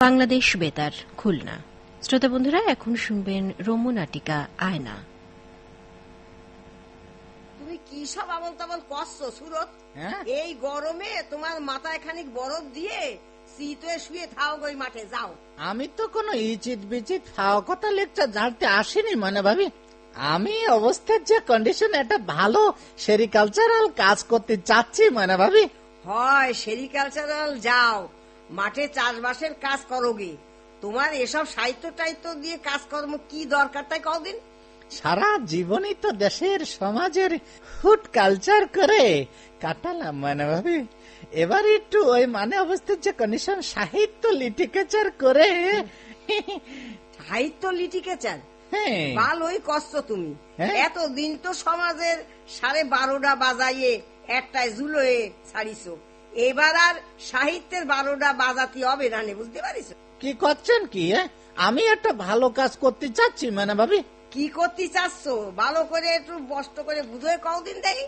বাংলাদেশ বেতার, খুলনা। শ্রোতা বন্ধুরা, এখন শুনবেন রম্য নাটিকা আয়না। তুমি কি সব আবল তাবল করছো সুরত? এই গরমে তোমার মাথায় খানিক বরফ দিয়ে শীতে শুয়ে থাও গই মাঠে যাও। আমি তো কোনো ইচিত বিচিত ফাওয়া কথা লেকচার জানতে আসিনি মানে ভাবি। আমি অবস্থার যে কন্ডিশন, একটা ভালো সেরিকালচারাল কাজ করতে চাচ্ছি মানে ভাবি। হয় সেরিকালচারাল যাও, মাঠে চাষবাসের কাজ করো গে। তোমার এসব সাহিত্য টাইত্য দিয়ে কাজকর্ম কি দরকার তাই কদিন? সারা জীবনই তো দেশের সমাজের ফুড কালচার করে কাটালাম মানে ভাবি। এবার একটু ওই মানে অবস্থার যে কন্ডিশন, সাহিত্য লিটারেচার করে। সাহিত্য লিটারেচার হ্যাঁ, ভালোই কষ্ট তুমি। হ্যাঁ? এতদিন তো সমাজের 12:30 বাজাইয়ে একটায় জুলোয়ে ছাড়িছো, এবার আর সাহিত্যের 12টা বাজাতে হবে না, বুঝতে পারিস? কি করছেন কি? আমি একটা ভালো কাজ করতে চাচ্ছি মানে ভাবি। কি করতে চাচ্ছ ভালো করে একটু স্পষ্ট করে বুঝে কদিন দেখি।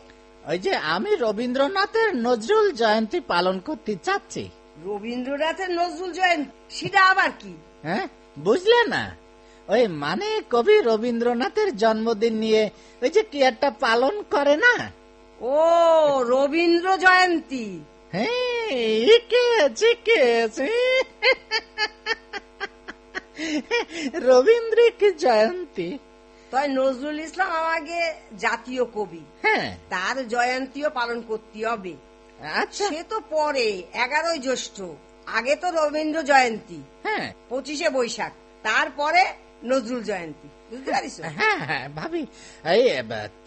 ওই যে আমি রবীন্দ্রনাথের নজরুল জয়ন্তী পালন করতে চাচ্ছি। রবীন্দ্রনাথের নজরুল জয়ন্তী, সেটা আবার কি? হ্যাঁ, বুঝলে না? ওই মানে কবি রবীন্দ্রনাথের জন্মদিন নিয়ে ওই যে কি একটা পালন করে না। ও রবীন্দ্র জয়ন্তী। হ্যাঁ, রবীন্দ্রিক জয়ন্তী। তাই নজরুল ইসলাম আমাকে জাতীয় কবি, হ্যাঁ, তার জয়ন্তীও পালন করতে হবে। আচ্ছা, সে তো পরে 11ই জ্যৈষ্ঠ, আগে তো রবীন্দ্র জয়ন্তী হ্যাঁ 25শে বৈশাখ, তারপরে নজরুল জয়ন্তী, বুঝতে পারিস? হ্যাঁ হ্যাঁ ভাবি, এই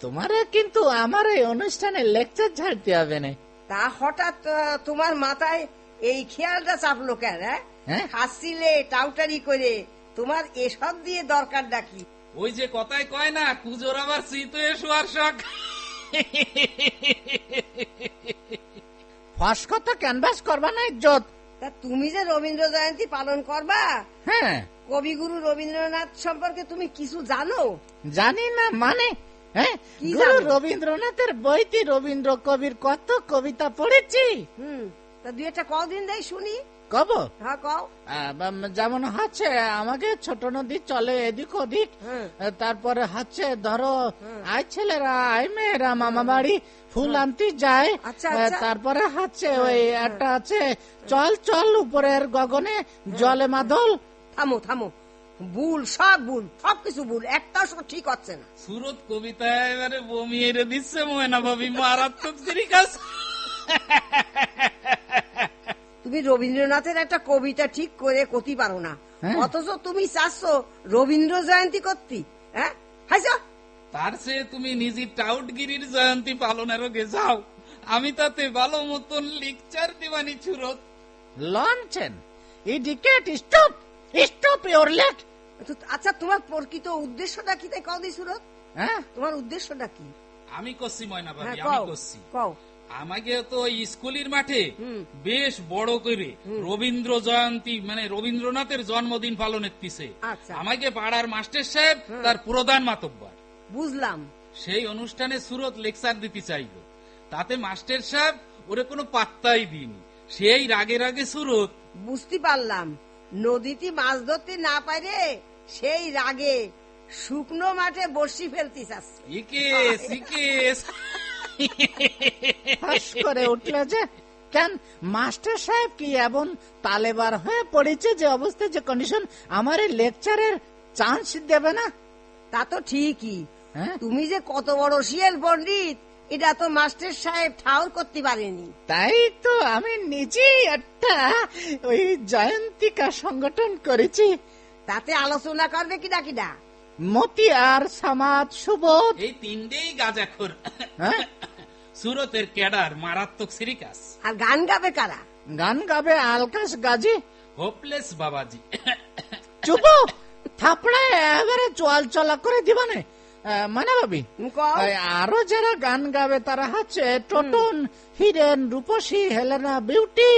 তোমার কিন্তু আমার এই অনুষ্ঠানে লেকচার ঝাড়তে হবে না। তা হঠাৎ তোমার মাথায় এই খেয়ালটা চাপলো কেন? হ্যাঁ? হাসছিলে টাউটারি করে, তোমার এসব দিয়ে দরকার ডাকি? ওই যে কথায় কয় না, কুজোর আবার শীতে শোয়ার শখ। ফাঁস কথা ক্যানভাস করবা না ইজ্জত। তা তুমি যে রবীন্দ্র জয়ন্তী পালন করবা, হ্যাঁ, কবিগুরু রবীন্দ্রনাথ সম্পর্কে তুমি কিছু জানো? জানি না মানে। হ্যাঁ, কি গুরু জানো? রবীন্দ্রনাথের বইতে রবীন্দ্র কবির কত কবিতা পড়েছি। তা দুই একটা কদিন দেয় শুনি। কব হ্যাঁ কও। যেমন হচ্ছে, আমাকে ছোট নদী চলে এদিক ওদিক। তারপরে হচ্ছে ধরো, আই ছেলেরা আই মেয়েরা মামা বাড়ি ফুল আনতে যায়। আচ্ছা, আচ্ছা। তারপরে হচ্ছে ওই একটা আছে, চল চল উপরের গগনে জলে মাদল। থামো থামো, ভুল, সব ভুল, সবকিছু ভুল, একটা ঠিক হচ্ছে না। সুরত কবিতা এবারে বমি এরে দিচ্ছে ময়না ভাবি, মারাত্মক সিরিকাস। তুমি রবীন্দ্রনাথের একটা কবিতা ঠিক করে করতে পারো না, হ্যাঁ। অথচ তুমি চাচ্ছ রবীন্দ্র জয়ন্তী করতে। হ্যাঁ, তার চেয়ে তুমি নিজের টাউটগিরির জয়ন্তী পালনেরও গে যাও, আমি তাতে ভালো মতন লেকচার দিবানি। সুরত লঞ্চেন ইডিকেট স্টপ স্টপ ইওর লেট। আচ্ছা, তোমার প্রকৃত উদ্দেশ্যটা কি তাই কও দি সুরত? হ্যাঁ, তোমার উদ্দেশ্যটা কি? আমি করছি ময়না ভাবি, হ্যাঁ, আমি কও করছি। কও। আমাকে তো ওই স্কুলের মাঠে বেশ বড় করে রবীন্দ্র জয়ন্তী মানে রবীন্দ্রনাথের জন্মদিন পালন করতেছে। আচ্ছা। আমাকে পাড়ার মাস্টার সাহেব তার প্রধান মাতব্বর। বুঝলাম। সেই অনুষ্ঠানে সুরত লেকচার দিতে চাইল, তাতে মাস্টার সাহেব ওরে কোনো পাত্তাই দিইনি। সেই রাগে রাগে সুরত। বুঝতে পারলাম, নদীতে মাছ ধরতে না পারে সেই রাগে শুকনো মাঠে বর্ষি ফেলতে চাচ্ছে। ইকেস ইকেস ফাঁস করে উঠলে যে কেন মাস্টার সাহেব কি এমন তালেবার হয়ে পড়েছে যে অবস্থা, যে কন্ডিশন আমার এই লেকচারের চান্স দেবে না? তা তো ঠিকই, হ্যাঁ, তুমি যে কত বড় শিয়াল পণ্ডিত এটা তো মাস্টার সাহেব ঠাউর করতে পারেনি। তাই তো আমি নিজেই একটা ওই জয়ন্তিকা সংগঠন করেছি। তাতে আলোচনা করবে কিনা কিনা? মতিয়ার, সামাদ, সুবোধ। এই তিনটেই গাঁজাখোর। হ্যাঁ, সুরতের ক্যাডার মারাত্মক সিরিকাস। আর গান গাবে কারা? গান গাবে আলকাশ গাজী। হোপলেস বাবাজি। চুপ, থাপড়ায় এবারে চল চলা করে দিবানে মানে ভাবি। কও। আরো যারা গান গাবে তারা হচ্ছে টোটন, হিরেন, রূপসী, হেলেনা, বিউটি।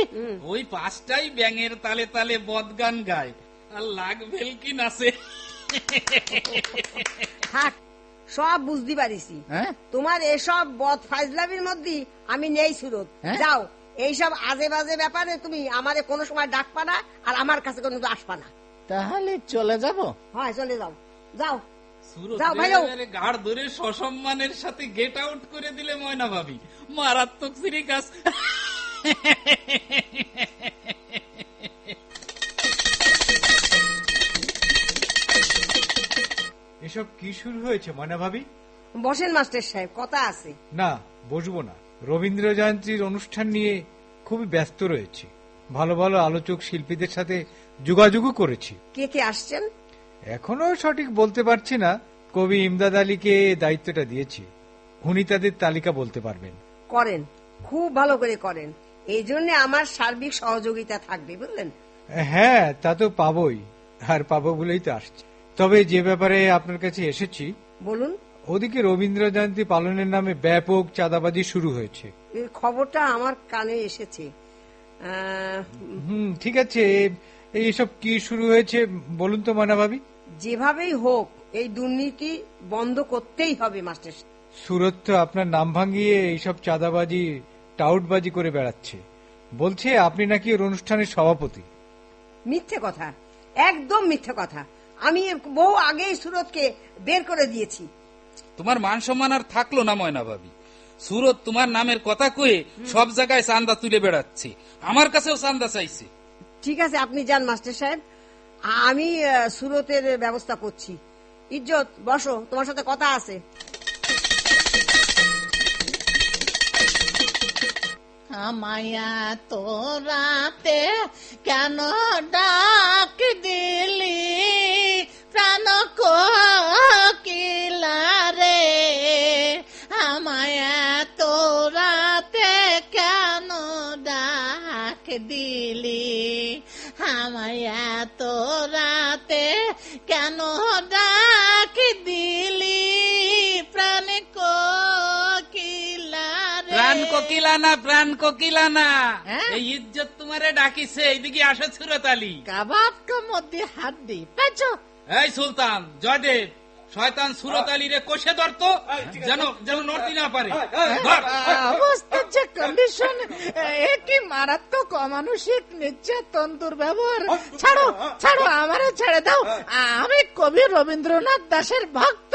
ওই পাঁচটাই ব্যাঙের তালে তালে বদগান গায়, আর লাগ ভেলকি নাচে। থাক, সব বুঝতে পারিছি। হ্যাঁ, তোমার এসব বদ ফাজলামির মধ্যে আমি নেই সুরত। হ্যাঁ? যাও এইসব আজে বাজে ব্যাপারে তুমি আমারে কোনো সময় ডাকবা না, আর আমার কাছে কোনো আসবা না। তাহলে চলে যাব? হয়, চলে যাও, যাও সুরত যাও ভাইও। গাড় ধরে সসম্মানের সাথে গেট আউট করে দিলে ময়না ভাবি, মারাত্মক সিরিকাস। এসব কি শুরু হয়েছে ময়না ভাবি? বসেন মাস্টার সাহেব, কথা আছে। না, বসবো না। রবীন্দ্র জয়ন্তীর অনুষ্ঠান নিয়ে খুবই ব্যস্ত রয়েছি। ভালো ভালো আলোচক শিল্পীদের সাথে যোগাযোগও করেছি। কে কে আসছেন? এখনো সঠিক বলতে পারছি না। কবি ইমদাদ আলীকে দায়িত্বটা দিয়েছি, উনি তাদের তালিকা বলতে পারবেন। করেন, খুব ভালো করে করেন। এই জন্য আমার সার্বিক সহযোগিতা থাকবে, বুঝলেন? হ্যাঁ, তা তো পাবোই, আর পাবো বলেই তো আসছি। তবে যে ব্যাপারে আপনার কাছে এসেছি, বলুন। ওদিকে রবীন্দ্র জয়ন্তী পালনের নামে ব্যাপক চাঁদাবাজি শুরু হয়েছে। এই খবরটা আমার কানে এসেছে। ঠিক আছে, এইসব কি শুরু হয়েছে বলুন তো ময়না ভাবি। যেভাবেই হোক এই দুর্নীতি বন্ধ করতেই হবে মাস্টার সাহেব। সুরত তো আপনার নাম ভাঙিয়ে এইসব চাঁদাবাজি টাউটবাজি করে বেড়াচ্ছে। বলছে আপনি নাকি ওর অনুষ্ঠানের সভাপতি। মিথ্যে কথা, একদম মিথ্যে কথা। আমি বহু আগেই সুরতকে বের করে দিয়েছি। তোমার মান সম্মান আর থাকলো না ময়না ভাবি। সুরত তোমার নামের কথা কয়ে সব জায়গায় চান্দা তুলে বেড়াচ্ছে, আমার কাছেও চান্দা চাইছে। ঠিক আছে, আপনি যান মাস্টার সাহেব, আমি সুরতের ব্যবস্থা করছি। ইজ্জত, বসো, তোমার সাথে কথা আছে। আমায়া তোরাতে কেন ডাক দিলি প্রাণ কোকিলা রে, আমায়া তোরাতে কেন ডাক দিলি, আমায়া তোরাতে কেন ডাক দিলি প্রাণ কোকিলা রে। প্রাণ কোকিলা না, প্রাণ কোকিলা না, এই ইজ্জত তোমারে ডাকিছে। এইদিকে আসো সুরত আলী। কাবাব কা মধ্যে হাত দি পেছো। এই সুলতান, জয়দেব, শয়তান সুরত আলী রে কষে ধরতো, যেন যেন নড়তে না পারে। ধর। অবস্থার যে কন্ডিশন, একই মারাত্মক অমানসিক নির্যাতন দুর্ব্যবহার। ছাড়ো ছাড়ো, আমারে ছেড়ে দাও, আমি কবি রবীন্দ্রনাথ দাশের ভক্ত।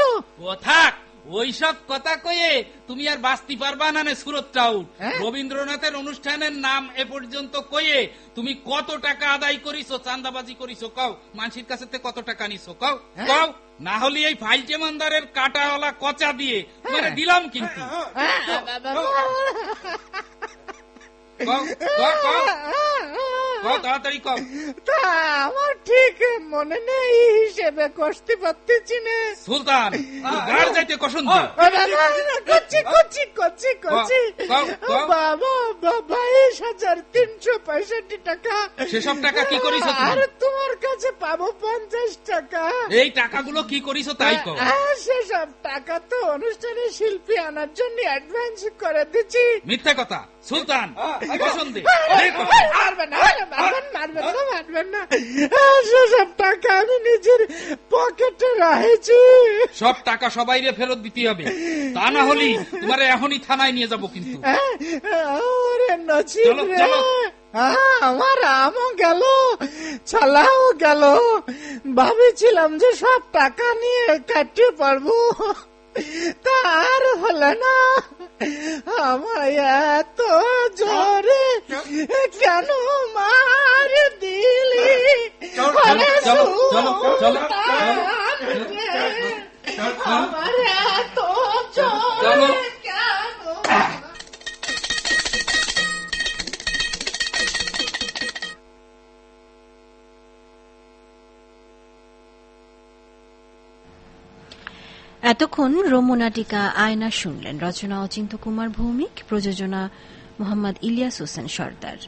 ও থাক, ওইসব কথা কয়ে তুমি আর বাঁচতে পারবা না সুরত টাউট। রবীন্দ্রনাথের অনুষ্ঠানের নাম এ পর্যন্ত কয়ে তুমি কত টাকা আদায় করিছো, চাঁদাবাজি করিছো, কও মানুষের কাছে কত টাকা নিছো, কও কও। না হলে এই ফাইল জেমানদারের কাটাওয়ালা কচা দিয়ে তোমারে দিলাম কিন্তু। কও কও কও কও, তাড়াতাড়ি কও। তা আমার ঠিক মনে নেই, হিসেবে কষতে পারতেছি না। সুলতান, গাড় যাইতে কসন দে। করছি করছি করছি করছি। বাবা, 22,365 টাকা। সেসব টাকা কি করিস তুমি? আর তোমার কাছে পাবো 50 টাকা। এই টাকাগুলো কি করিস তাই কও। সেসব টাকা তো অনুষ্ঠানে শিল্পী আনার জন্য অ্যাডভান্স করে দিচ্ছি। মিথ্যা কথা সুলতান, কসন দে। মারবেন না, মারবেন না, মারবেন না। সেসব টাকা আমি নিজের পকেটে রাখছি। সব টাকা সবাইরে ফেরত দিতে হবে, তা না হলে তোমার এখনই থানায় নিয়ে যাব কিন্তু। ওরে নচিব চলো, রে, চলো। আমার আমও গেল, ছালাও গেল। ভাবেছিলাম যে সব টাকা নিয়ে কাটিয়ে পারবো, তার হলো না। আমায় এত জোরে কেন মার দিলি? চলো, চলো, চলো, চলো, আমার এত চলো। জোরে কেন? এতক্ষণ রম্যনাটিকা আয়না শুনলেন। রচনা অচিন্ত্য কুমার ভৌমিক, প্রযোজনা মোহাম্মদ ইলিয়াস হোসেন সর্দার।